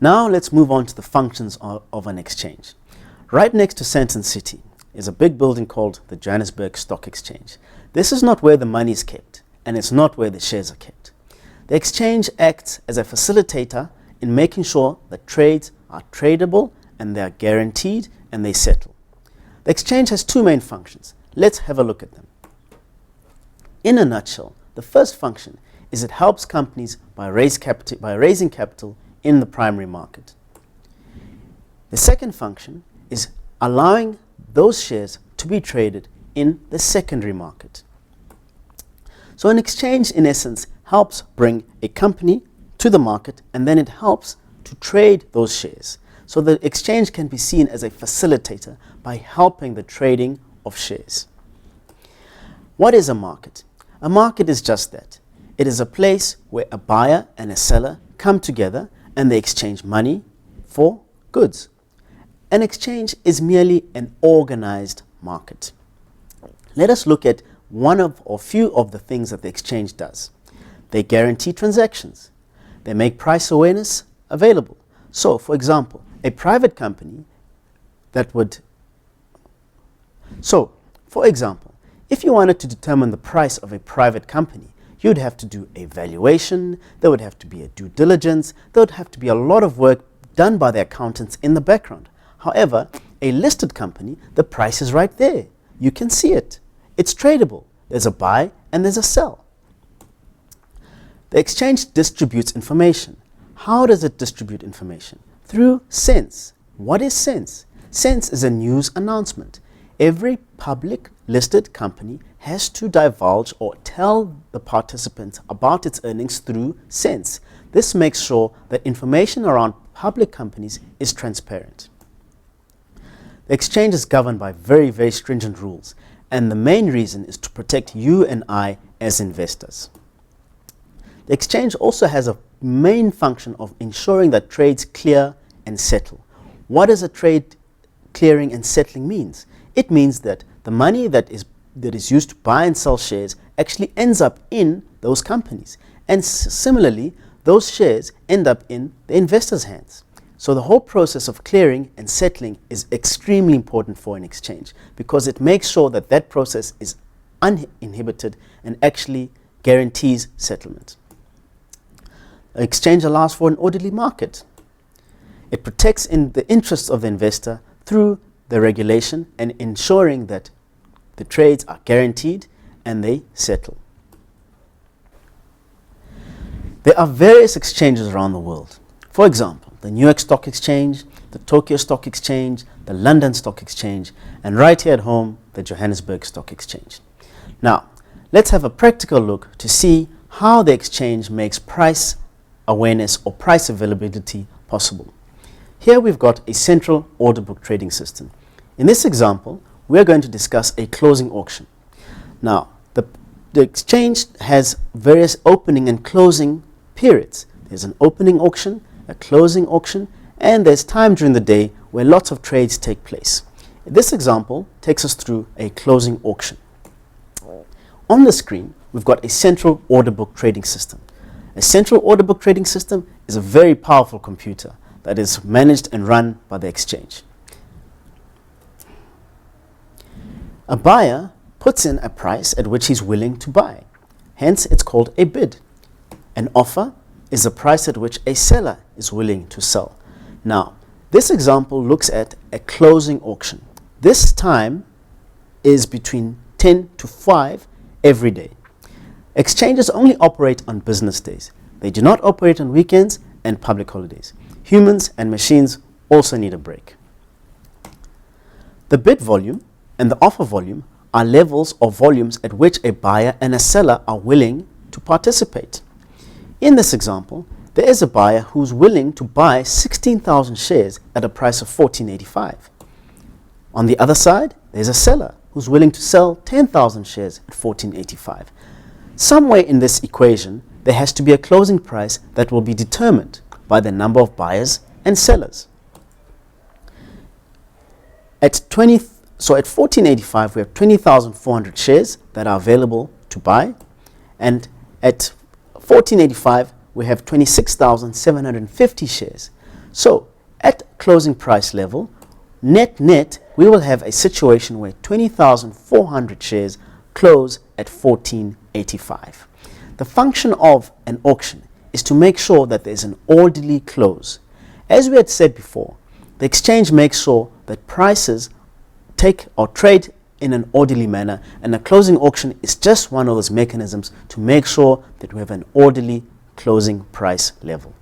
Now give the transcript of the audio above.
Now let's move on to the functions of an exchange. Right next to Sandton City is a big building called the Johannesburg Stock Exchange. This is not where the money is kept, and it's not where the shares are kept. The exchange acts as a facilitator in making sure that trades are tradable and they are guaranteed and they settle. The exchange has two main functions. Let's have a look at them. In a nutshell, the first function is it helps companies by raising capital in the primary market. The second function is allowing those shares to be traded in the secondary market. So an exchange, in essence, helps bring a company to the market, and then it helps to trade those shares. So the exchange can be seen as a facilitator by helping the trading of shares. What is a market? A market is just that. It is a place where a buyer and a seller come together and they exchange money for goods. An exchange is merely an organized market. Let us look at one of or few of the things that the exchange does. They guarantee transactions. They make price awareness available. So, for example, a private company that would... So, for example, if you wanted to determine the price of a private company, you'd have to do a valuation, there would have to be a due diligence, there would have to be a lot of work done by the accountants in the background. However, a listed company, the price is right there. You can see it. It's tradable. There's a buy and there's a sell. The exchange distributes information. How does it distribute information? Through SENS. What is SENS? SENS is a news announcement. Every public listed company has to divulge or tell the participants about its earnings through SENS. This makes sure that information around public companies is transparent. The exchange is governed by very, very stringent rules, and the main reason is to protect you and I as investors. The exchange also has a main function of ensuring that trades clear and settle. What does a trade clearing and settling means? It means that the money that is used to buy and sell shares actually ends up in those companies. And similarly, those shares end up in the investors' hands. So the whole process of clearing and settling is extremely important for an exchange because it makes sure that that process is uninhibited and actually guarantees settlement. An exchange allows for an orderly market. It protects in the interests of the investor through the regulation and ensuring that the trades are guaranteed and they settle. There are various exchanges around the world. For example, the New York Stock Exchange, the Tokyo Stock Exchange, the London Stock Exchange, and right here at home, the Johannesburg Stock Exchange. Now, let's have a practical look to see how the exchange makes price awareness or price availability possible. Here we've got a central order book trading system. In this example, we're going to discuss a closing auction. Now, the exchange has various opening and closing periods. There's an opening auction, a closing auction, and there's time during the day where lots of trades take place. This example takes us through a closing auction. On the screen, we've got a central order book trading system. A central order book trading system is a very powerful computer that is managed and run by the exchange. A buyer puts in a price at which he's willing to buy. Hence, it's called a bid. An offer is the price at which a seller is willing to sell. Now, this example looks at a closing auction. This time is between 10 to 5 every day. Exchanges only operate on business days. They do not operate on weekends and public holidays. Humans and machines also need a break. The bid volume and the offer volume are levels or volumes at which a buyer and a seller are willing to participate. In this example, there is a buyer who's willing to buy 16,000 shares at a price of $14.85. On the other side, there's a seller who's willing to sell 10,000 shares at $14.85. Somewhere in this equation, there has to be a closing price that will be determined by the number of buyers and sellers. At $14.85, we have 20,400 shares that are available to buy, and at $14.85, we have 26,750 shares. So at closing price level, net, we will have a situation where 20,400 shares close at 14.85. The function of an auction is to make sure that there is an orderly close. As we had said before, the exchange makes sure that prices take or trade in an orderly manner, and a closing auction is just one of those mechanisms to make sure that we have an orderly closing price level.